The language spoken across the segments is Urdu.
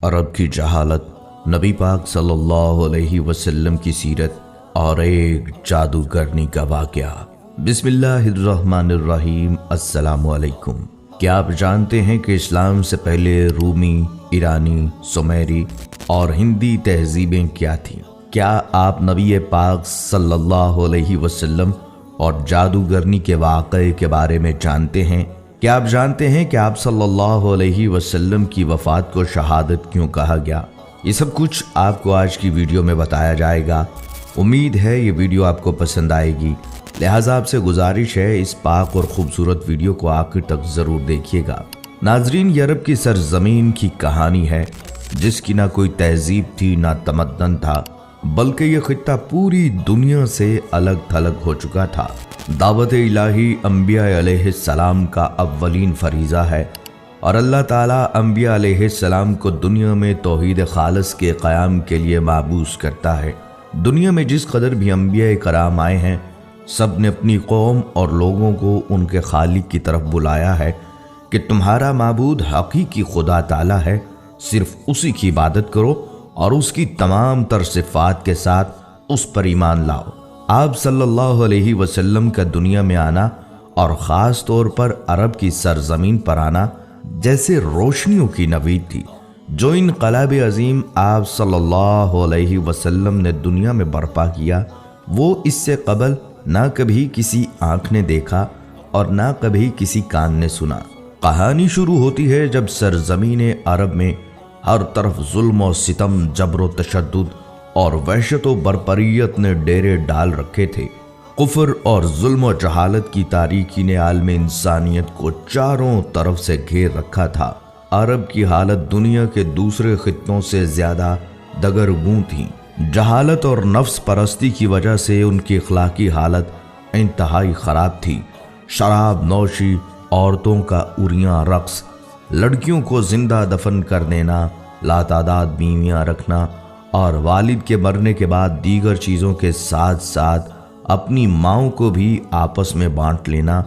عرب کی جہالت، نبی پاک صلی اللہ علیہ وسلم کی سیرت اور ایک جادوگرنی کا واقعہ۔ بسم اللہ الرحمن الرحیم۔ السلام علیکم۔ کیا آپ جانتے ہیں کہ اسلام سے پہلے رومی، ایرانی، سومیری اور ہندی تہذیبیں کیا تھیں؟ کیا آپ نبی پاک صلی اللہ علیہ وسلم اور جادوگرنی کے واقعے کے بارے میں جانتے ہیں؟ کیا آپ جانتے ہیں کہ آپ صلی اللہ علیہ وسلم کی وفات کو شہادت کیوں کہا گیا؟ یہ سب کچھ آپ کو آج کی ویڈیو میں بتایا جائے گا۔ امید ہے یہ ویڈیو آپ کو پسند آئے گی، لہٰذا آپ سے گزارش ہے اس پاک اور خوبصورت ویڈیو کو آخر تک ضرور دیکھیے گا۔ ناظرین، یہ عرب کی سرزمین کی کہانی ہے جس کی نہ کوئی تہذیب تھی نہ تمدن تھا، بلکہ یہ خطہ پوری دنیا سے الگ تھلگ ہو چکا تھا۔ دعوت الہی انبیاء علیہ السلام کا اولین فریضہ ہے اور اللہ تعالیٰ انبیاء علیہ السلام کو دنیا میں توحید خالص کے قیام کے لیے مابعوث کرتا ہے۔ دنیا میں جس قدر بھی انبیاء کرام آئے ہیں، سب نے اپنی قوم اور لوگوں کو ان کے خالق کی طرف بلایا ہے کہ تمہارا معبود حقیقی خدا تعالیٰ ہے، صرف اسی کی عبادت کرو اور اس کی تمام تر صفات کے ساتھ اس پر ایمان لاؤ۔ آپ صلی اللہ علیہ وسلم کا دنیا میں آنا اور خاص طور پر عرب کی سرزمین پر آنا جیسے روشنیوں کی نوید تھی۔ جو انقلاب عظیم آپ صلی اللہ علیہ وسلم نے دنیا میں برپا کیا، وہ اس سے قبل نہ کبھی کسی آنکھ نے دیکھا اور نہ کبھی کسی کان نے سنا۔ کہانی شروع ہوتی ہے جب سرزمین عرب میں ہر طرف ظلم و ستم، جبر و تشدد اور وحشت و بربریت نے ڈیرے ڈال رکھے تھے۔ کفر اور ظلم و جہالت کی تاریکی نے عالم انسانیت کو چاروں طرف سے گھیر رکھا تھا۔ عرب کی حالت دنیا کے دوسرے خطوں سے زیادہ دگرگوں تھی۔ جہالت اور نفس پرستی کی وجہ سے ان کی اخلاقی حالت انتہائی خراب تھی۔ شراب نوشی، عورتوں کا عریاں رقص، لڑکیوں کو زندہ دفن کر دینا، لاتعداد بیویاں رکھنا اور والد کے مرنے کے بعد دیگر چیزوں کے ساتھ ساتھ اپنی ماؤں کو بھی آپس میں بانٹ لینا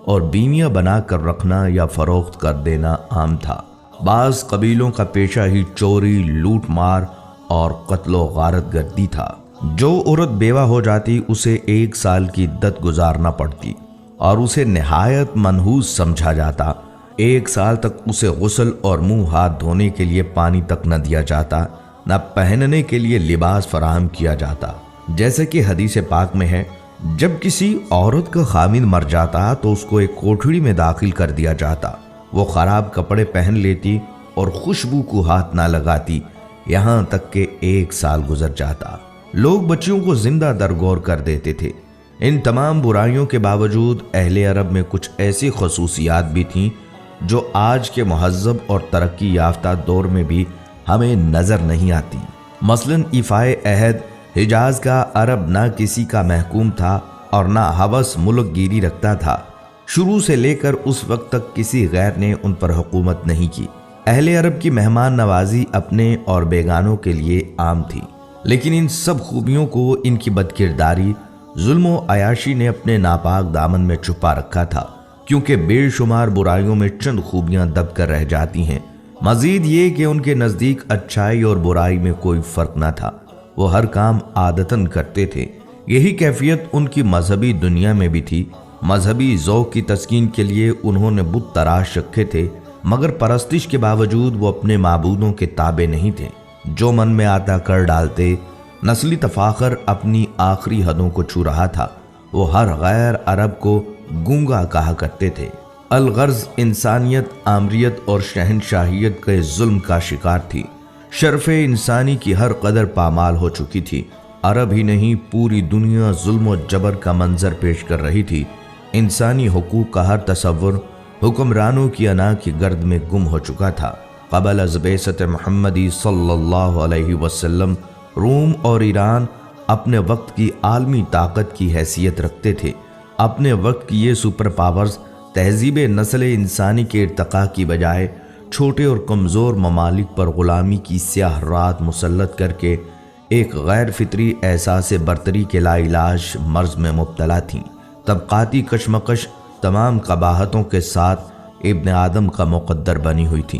اور بیویاں بنا کر رکھنا یا فروخت کر دینا عام تھا۔ بعض قبیلوں کا پیشہ ہی چوری، لوٹ مار اور قتل و غارت گردی تھا۔ جو عورت بیوہ ہو جاتی اسے 1 سال کی عدت گزارنا پڑتی اور اسے نہایت منحوس سمجھا جاتا۔ 1 سال تک اسے غسل اور منہ ہاتھ دھونے کے لیے پانی تک نہ دیا جاتا، نہ پہننے کے لیے لباس فراہم کیا جاتا۔ جیسے کہ حدیث پاک میں ہے، جب کسی عورت کا خاوند مر جاتا تو اس کو ایک کوٹھڑی میں داخل کر دیا جاتا۔ وہ خراب کپڑے پہن لیتی اور خوشبو کو ہاتھ نہ لگاتی، یہاں تک کہ 1 سال گزر جاتا۔ لوگ بچیوں کو زندہ درگور کر دیتے تھے۔ ان تمام برائیوں کے باوجود اہل عرب میں کچھ ایسی خصوصیات بھی تھیں جو آج کے مہذب اور ترقی یافتہ دور میں بھی ہمیں نظر نہیں آتی۔ مثلاً ایفائے عہد۔ حجاز کا عرب نہ کسی کا محکوم تھا اور نہ ہوس ملک گیری رکھتا تھا۔ شروع سے لے کر اس وقت تک کسی غیر نے ان پر حکومت نہیں کی۔ اہل عرب کی مہمان نوازی اپنے اور بیگانوں کے لیے عام تھی، لیکن ان سب خوبیوں کو ان کی بدکرداری، ظلم و عیاشی نے اپنے ناپاک دامن میں چھپا رکھا تھا، کیونکہ بے شمار برائیوں میں چند خوبیاں دب کر رہ جاتی ہیں۔ مزید یہ کہ ان کے نزدیک اچھائی اور برائی میں کوئی فرق نہ تھا، وہ ہر کام عادتاً کرتے تھے۔ یہی کیفیت ان کی مذہبی دنیا میں بھی تھی۔ مذہبی ذوق کی تسکین کے لیے انہوں نے بت تراش رکھے تھے، مگر پرستش کے باوجود وہ اپنے معبودوں کے تابع نہیں تھے۔ جو من میں آتا کر ڈالتے۔ نسلی تفاخر اپنی آخری حدوں کو چھو رہا تھا۔ وہ ہر غیر عرب کو گونگا کہا کرتے تھے۔ الغرض انسانیت، آمریت اور شہنشاہیت کے ظلم کا شکار تھی۔ شرف انسانی کی ہر قدر پامال ہو چکی تھی۔ عرب ہی نہیں، پوری دنیا ظلم و جبر کا منظر پیش کر رہی تھی۔ انسانی حقوق کا ہر تصور حکمرانوں کی انا کی گرد میں گم ہو چکا تھا۔ قبل از بعثت محمدی صلی اللہ علیہ وسلم روم اور ایران اپنے وقت کی عالمی طاقت کی حیثیت رکھتے تھے۔ اپنے وقت کی یہ سپر پاورز تہذیب نسل انسانی کے ارتقاء کی بجائے چھوٹے اور کمزور ممالک پر غلامی کی سیاہ رات مسلط کر کے ایک غیر فطری احساس برتری کے لا علاج مرض میں مبتلا تھیں۔ طبقاتی کشمکش تمام قباحتوں کے ساتھ ابن آدم کا مقدر بنی ہوئی تھی۔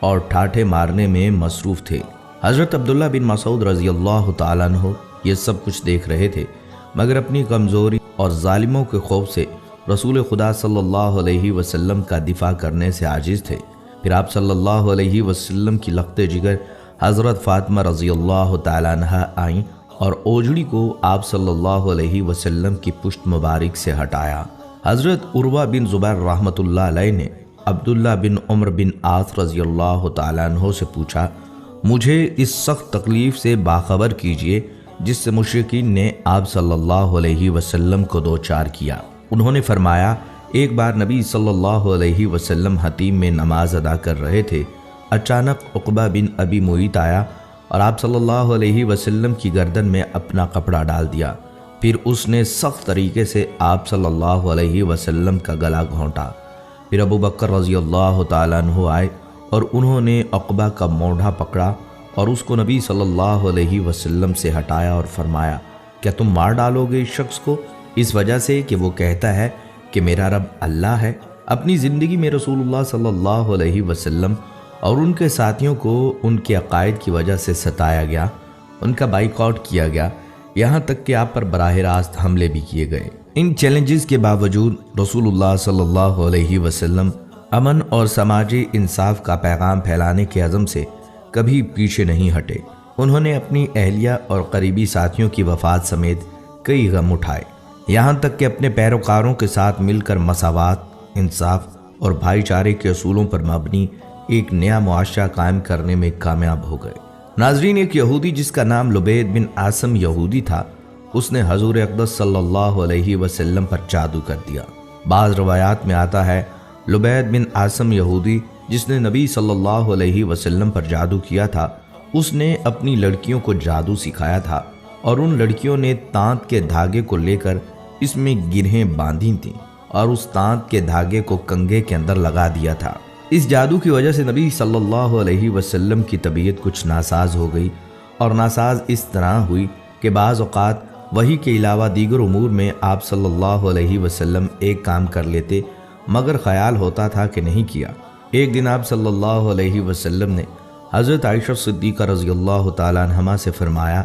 اور ٹھاٹھے مارنے میں مصروف تھے۔ حضرت عبداللہ بن مسعود رضی اللہ تعالیٰ عنہ یہ سب کچھ دیکھ رہے تھے، مگر اپنی کمزوری اور ظالموں کے خوف سے رسول خدا صلی اللہ علیہ وسلم کا دفاع کرنے سے عاجز تھے۔ پھر آپ صلی اللہ علیہ وسلم کی لخت جگر حضرت فاطمہ رضی اللہ تعالیٰ عنہ آئیں اور اوجڑی کو آپ صلی اللہ علیہ وسلم کی پشت مبارک سے ہٹایا۔ حضرت عروہ بن زبیر رحمۃ اللہ علیہ نے عبداللہ بن عمر بن عاص رضی اللہ تعالیٰ عنہ سے پوچھا، مجھے اس سخت تکلیف سے باخبر کیجئے جس سے مشرکین نے آپ صلی اللہ علیہ وسلم کو دوچار کیا۔ انہوں نے فرمایا، ایک بار نبی صلی اللہ علیہ وسلم حتیم میں نماز ادا کر رہے تھے، اچانک عقبہ بن ابی معیط آیا اور آپ صلی اللہ علیہ وسلم کی گردن میں اپنا کپڑا ڈال دیا۔ پھر اس نے سخت طریقے سے آپ صلی اللہ علیہ وسلم کا گلا گھونٹا۔ پھر ابو بکر رضی اللہ تعالیٰ عنہ آئے اور انہوں نے عقبہ کا موڈھا پکڑا اور اس کو نبی صلی اللہ علیہ وسلم سے ہٹایا اور فرمایا، کیا تم مار ڈالو گے اس شخص کو اس وجہ سے کہ وہ کہتا ہے کہ میرا رب اللہ ہے؟ اپنی زندگی میں رسول اللہ صلی اللہ علیہ وسلم اور ان کے ساتھیوں کو ان کے عقائد کی وجہ سے ستایا گیا، ان کا بائیکاٹ کیا گیا، یہاں تک کہ آپ پر براہ راست حملے بھی کیے گئے۔ ان چیلنجز کے باوجود رسول اللہ صلی اللہ علیہ وسلم امن اور سماجی انصاف کا پیغام پھیلانے کے عزم سے کبھی پیچھے نہیں ہٹے۔ انہوں نے اپنی اہلیہ اور قریبی ساتھیوں کی وفات سمیت کئی غم اٹھائے، یہاں تک کہ اپنے پیروکاروں کے ساتھ مل کر مساوات، انصاف اور بھائی چارے کے اصولوں پر مبنی ایک نیا معاشرہ قائم کرنے میں کامیاب ہو گئے۔ ناظرین، ایک یہودی جس کا نام لبید بن عاصم یہودی تھا، اس نے حضور اقدس صلی اللہ علیہ وسلم پر جادو کر دیا۔ بعض روایات میں آتا ہے لبید بن عاصم یہودی جس نے نبی صلی اللہ علیہ وسلم پر جادو کیا تھا، اس نے اپنی لڑکیوں کو جادو سکھایا تھا اور ان لڑکیوں نے تانت کے دھاگے کو لے کر اس میں گرہیں باندھی تھیں اور اس تانت کے دھاگے کو کنگھے کے اندر لگا دیا تھا۔ اس جادو کی وجہ سے نبی صلی اللہ علیہ وسلم کی طبیعت کچھ ناساز ہو گئی، اور ناساز اس طرح ہوئی کہ بعض اوقات وحی کے علاوہ دیگر امور میں آپ صلی اللہ علیہ وسلم ایک کام کر لیتے مگر خیال ہوتا تھا کہ نہیں کیا۔ ایک دن آپ صلی اللہ علیہ وسلم نے حضرت عائشہ صدیقہ رضی اللہ تعالیٰ عنہا سے فرمایا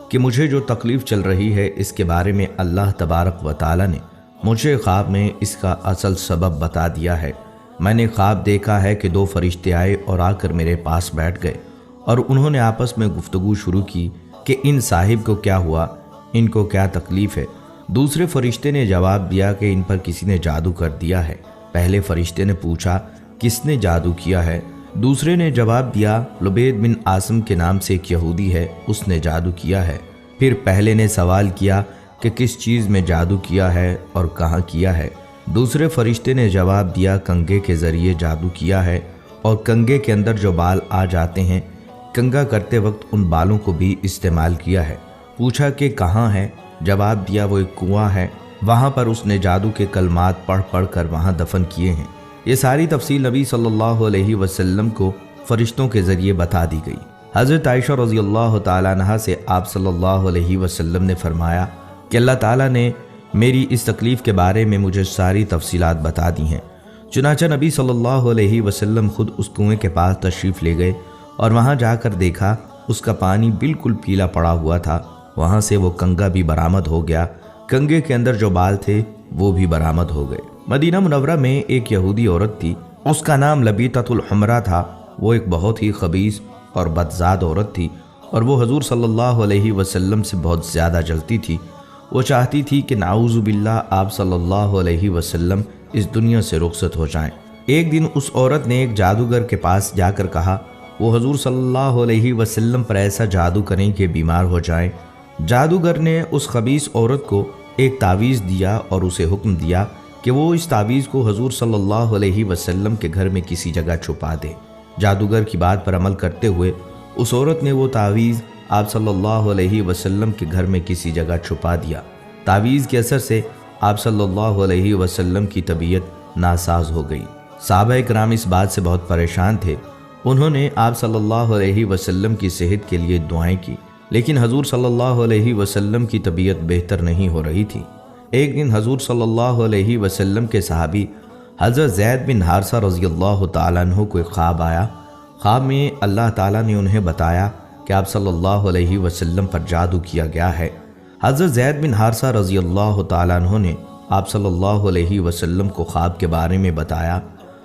کہ مجھے جو تکلیف چل رہی ہے اس کے بارے میں اللہ تبارک و تعالیٰ نے مجھے خواب میں اس کا اصل سبب بتا دیا ہے۔ میں نے خواب دیکھا ہے کہ 2 فرشتے آئے اور آ کر میرے پاس بیٹھ گئے اور انہوں نے آپس میں گفتگو شروع کی کہ ان صاحب کو کیا ہوا، ان کو کیا تکلیف ہے۔ دوسرے فرشتے نے جواب دیا کہ ان پر کسی نے جادو کر دیا ہے۔ پہلے فرشتے نے پوچھا کس نے جادو کیا ہے؟ دوسرے نے جواب دیا لبید بن عاصم کے نام سے ایک یہودی ہے، اس نے جادو کیا ہے۔ پھر پہلے نے سوال کیا کہ کس چیز میں جادو کیا ہے اور کہاں کیا ہے؟ دوسرے فرشتے نے جواب دیا کنگھے کے ذریعے جادو کیا ہے اور کنگھے کے اندر جو بال آ جاتے ہیں کنگھا کرتے وقت ان بالوں کو بھی استعمال کیا ہے۔ پوچھا کہ کہاں ہے؟ جواب دیا وہ ایک کنواں ہے، وہاں پر اس نے جادو کے کلمات پڑھ پڑھ کر وہاں دفن کیے ہیں۔ یہ ساری تفصیل نبی صلی اللہ علیہ وسلم کو فرشتوں کے ذریعے بتا دی گئی۔ حضرت عائشہ رضی اللہ تعالیٰ عنہا سے آپ صلی اللہ علیہ وسلم نے فرمایا کہ اللہ تعالیٰ نے میری اس تکلیف کے بارے میں مجھے ساری تفصیلات بتا دی ہیں۔ چنانچہ نبی صلی اللہ علیہ وسلم خود اس کنویں کے پاس تشریف لے گئے اور وہاں جا کر دیکھا اس کا پانی بالکل پیلا پڑا ہوا تھا۔ وہاں سے وہ کنگھا بھی برآمد ہو گیا، کنگھے کے اندر جو بال تھے وہ بھی برآمد ہو گئے۔ مدینہ منورہ میں ایک یہودی عورت تھی، اس کا نام لبیطۃ الحمرا تھا۔ وہ ایک بہت ہی خبیث اور بدذات عورت تھی اور وہ حضور صلی اللہ علیہ وسلم سے بہت زیادہ جلتی تھی۔ وہ چاہتی تھی کہ نعوذ باللہ آپ صلی اللہ علیہ وسلم اس دنیا سے رخصت ہو جائیں۔ ایک دن اس عورت نے ایک جادوگر کے پاس جا کر کہا وہ حضور صلی اللہ علیہ وسلم پر ایسا جادو کریں کہ بیمار ہو جائیں۔ جادوگر نے اس خبیث عورت کو ایک تعویذ دیا اور اسے حکم دیا کہ وہ اس تعویذ کو حضور صلی اللہ علیہ وسلم کے گھر میں کسی جگہ چھپا دے۔ جادوگر کی بات پر عمل کرتے ہوئے اس عورت نے وہ تعویذ آپ صلی اللہ علیہ وسلم کے گھر میں کسی جگہ چھپا دیا۔ تعویذ کے اثر سے آپ صلی اللہ علیہ وسلم کی طبیعت ناساز ہو گئی۔ صحابہ کرام اس بات سے بہت پریشان تھے۔ انہوں نے آپ صلی اللہ علیہ وسلم کی صحت کے لیے دعائیں کی، لیکن حضور صلی اللہ علیہ وسلم کی طبیعت بہتر نہیں ہو رہی تھی۔ ایک دن حضور صلی اللہ علیہ وسلم کے صحابی حضرت زید بن حارثہ رضی اللہ تعالیٰ عنہ کو ایک خواب آیا۔ خواب میں اللہ تعالیٰ نے انہیں بتایا کہ آپ صلی اللہ علیہ وسلم پر جادو کیا گیا ہے۔ حضرت زید بن حارثہ رضی اللہ تعالیٰ عنہ نے آپ صلی اللہ علیہ وسلم کو خواب کے بارے میں بتایا۔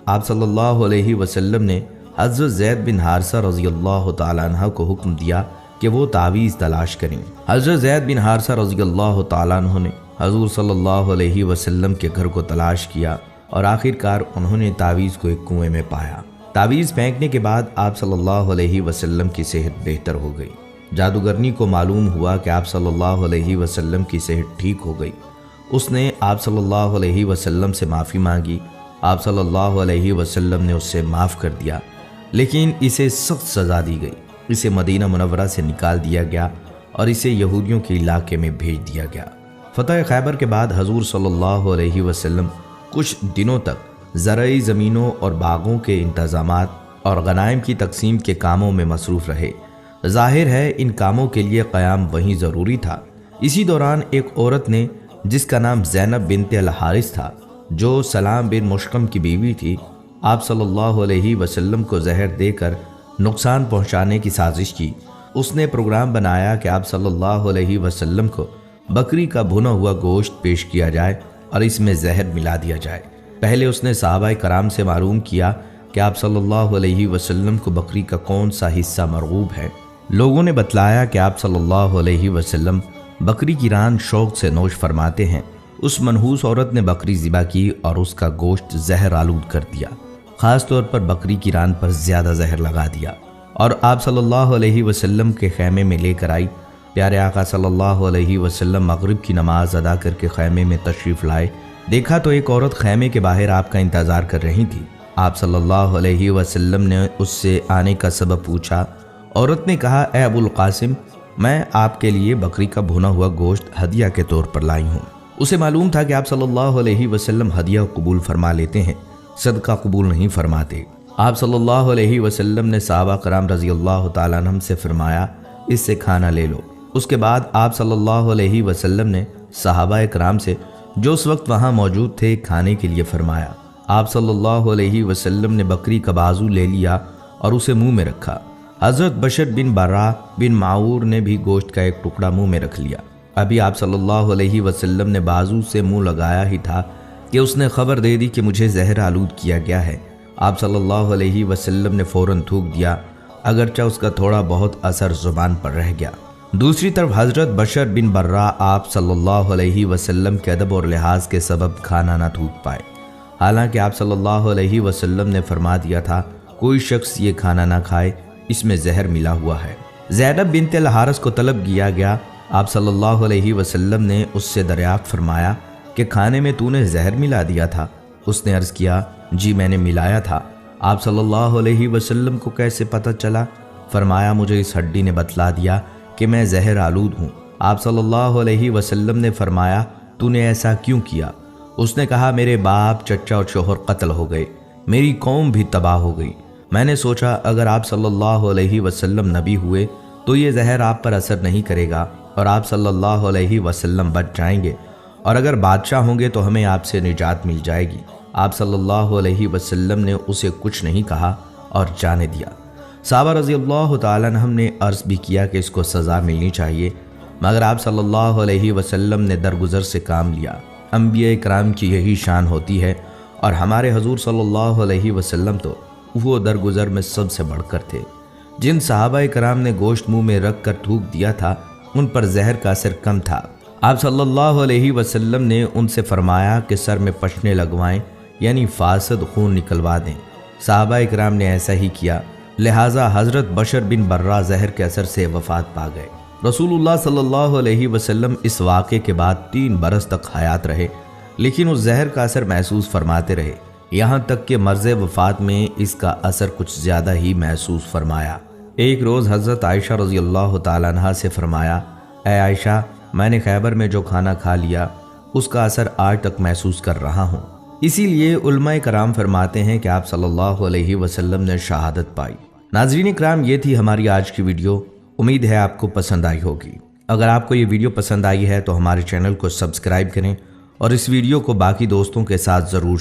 آپ صلی اللہ علیہ وسلم نے حضرت زید بن حارثہ رضی اللہ تعالیٰ عنہ کو حکم دیا کہ وہ تعویذ تلاش کریں۔ حضرت زید بن حارثہ رضی اللہ تعالیٰ عنہ نے حضور صلی اللہ علیہ وسلم کے گھر کو تلاش کیا اور آخرکار انہوں نے تعویذ کو ایک کنویں میں پایا۔ تعویذ پھینکنے کے بعد آپ صلی اللہ علیہ وسلم کی صحت بہتر ہو گئی۔ جادوگرنی کو معلوم ہوا کہ آپ صلی اللہ علیہ وسلم کی صحت ٹھیک ہو گئی۔ اس نے آپ صلی اللہ علیہ وسلم سے معافی مانگی۔ آپ صلی اللہ علیہ وسلم نے اس سے معاف کر دیا، لیکن اسے سخت سزا دی گئی۔ اسے مدینہ منورہ سے نکال دیا گیا اور اسے یہودیوں کے علاقے میں بھیج دیا گیا۔ فتح خیبر کے بعد حضور صلی اللہ علیہ وسلم کچھ دنوں تک زرعی زمینوں اور باغوں کے انتظامات اور غنائم کی تقسیم کے کاموں میں مصروف رہے۔ ظاہر ہے ان کاموں کے لیے قیام وہیں ضروری تھا۔ اسی دوران ایک عورت نے جس کا نام زینب بنت الحارث تھا، جو سلام بن مشکم کی بیوی تھی، آپ صلی اللہ علیہ وسلم کو زہر دے کر نقصان پہنچانے کی سازش کی۔ اس نے پروگرام بنایا کہ آپ صلی اللہ علیہ وسلم کو بکری کا بھنا ہوا گوشت پیش کیا جائے اور اس میں زہر ملا دیا جائے۔ پہلے اس نے صحابہ کرام سے معلوم کیا کہ آپ صلی اللہ علیہ وسلم کو بکری کا کون سا حصہ مرغوب ہے۔ لوگوں نے بتلایا کہ آپ صلی اللہ علیہ وسلم بکری کی ران شوق سے نوش فرماتے ہیں۔ اس منحوس عورت نے بکری ذبح کی اور اس کا گوشت زہر آلود کر دیا۔ خاص طور پر بکری کی ران پر زیادہ زہر لگا دیا اور آپ صلی اللہ علیہ وسلم کے خیمے میں لے کر آئی۔ پیارے آقا صلی اللہ علیہ وسلم مغرب کی نماز ادا کر کے خیمے میں تشریف لائے۔ دیکھا تو ایک عورت خیمے کے باہر آپ کا انتظار کر رہی تھی۔ آپ صلی اللہ علیہ وسلم نے اس سے آنے کا سبب پوچھا۔ عورت نے کہا، اے ابو القاسم، میں آپ کے لیے بکری کا بھنا ہوا گوشت ہدیہ کے طور پر لائی ہوں۔ اسے معلوم تھا کہ آپ صلی اللہ علیہ وسلم ہدیہ قبول فرما لیتے ہیں، صدقہ قبول نہیں فرماتے۔ آپ صلی اللہ علیہ وسلم نے صحابہ کرام رضی اللہ تعالیٰ عنہم سے فرمایا، اس سے کھانا لے لو۔ اس کے بعد آپ صلی اللہ علیہ وسلم نے صحابہ کرام سے جو اس وقت وہاں موجود تھے کھانے کے لیے فرمایا۔ آپ صلی اللہ علیہ وسلم نے بکری کا بازو لے لیا اور اسے منہ میں رکھا۔ حضرت بشر بن برا بن معور نے بھی گوشت کا ایک ٹکڑا منہ میں رکھ لیا۔ ابھی آپ صلی اللہ علیہ وسلم نے بازو سے منہ لگایا ہی تھا کہ اس نے خبر دے دی کہ مجھے زہر آلود کیا گیا ہے۔ آپ صلی اللہ علیہ وسلم نے فوراً تھوک دیا، اگرچہ اس کا تھوڑا بہت اثر زبان پر رہ گیا۔ دوسری طرف حضرت بشر بن برا آپ صلی اللہ علیہ وسلم کے ادب اور لحاظ کے سبب کھانا نہ تھوک پائے، حالانکہ آپ صلی اللہ علیہ وسلم نے فرما دیا تھا کوئی شخص یہ کھانا نہ کھائے، اس میں زہر ملا ہوا ہے۔ زینب بنت الحارث کو طلب کیا گیا۔ آپ صلی اللہ علیہ وسلم نے اس سے دریافت فرمایا کہ کھانے میں تو نے زہر ملا دیا تھا؟ اس نے عرض کیا، جی میں نے ملایا تھا۔ آپ صلی اللہ علیہ وسلم کو کیسے پتہ چلا؟ فرمایا، مجھے اس ہڈی نے بتلا دیا کہ میں زہر آلود ہوں۔ آپ صلی اللہ علیہ وسلم نے فرمایا، تو نے ایسا کیوں کیا؟ اس نے کہا، میرے باپ، چچا اور شوہر قتل ہو گئے، میری قوم بھی تباہ ہو گئی۔ میں نے سوچا اگر آپ صلی اللہ علیہ وسلم نبی ہوئے تو یہ زہر آپ پر اثر نہیں کرے گا اور آپ صلی اللہ علیہ وسلم بچ جائیں گے، اور اگر بادشاہ ہوں گے تو ہمیں آپ سے نجات مل جائے گی۔ آپ صلی اللہ علیہ وسلم نے اسے کچھ نہیں کہا اور جانے دیا۔ صحابہ رضی اللہ تعالیٰ عنہم نے عرض بھی کیا کہ اس کو سزا ملنی چاہیے، مگر آپ صلی اللہ علیہ وسلم نے درگزر سے کام لیا۔ انبیاء کرام کی یہی شان ہوتی ہے، اور ہمارے حضور صلی اللہ علیہ وسلم تو وہ درگزر میں سب سے بڑھ کر تھے۔ جن صحابہ کرام نے گوشت منہ میں رکھ کر تھوک دیا تھا ان پر زہر کا اثر کم تھا۔ آپ صلی اللہ علیہ وسلم نے ان سے فرمایا کہ سر میں پشنے لگوائیں، یعنی فاسد خون نکلوا دیں۔ صحابہ کرام نے ایسا ہی کیا، لہٰذا حضرت بشر بن برا زہر کے اثر سے وفات پا گئے۔ رسول اللہ صلی اللہ علیہ وسلم اس واقعے کے بعد 3 برس تک حیات رہے، لیکن اس زہر کا اثر محسوس فرماتے رہے، یہاں تک کہ مرض وفات میں اس کا اثر کچھ زیادہ ہی محسوس فرمایا۔ ایک روز حضرت عائشہ رضی اللہ تعالیٰ عنہا سے فرمایا، اے عائشہ، میں نے خیبر میں جو کھانا کھا لیا اس کا اثر آج تک محسوس کر رہا ہوں۔ اسی لیے علماء کرام فرماتے ہیں کہ آپ صلی اللہ علیہ وسلم نے شہادت پائی۔ ناظرین کرام، یہ تھی ہماری آج کی ویڈیو، امید ہے آپ کو پسند آئی ہوگی۔ اگر آپ کو یہ ویڈیو پسند آئی ہے تو ہمارے چینل کو سبسکرائب کریں اور اس ویڈیو کو باقی دوستوں کے ساتھ ضرور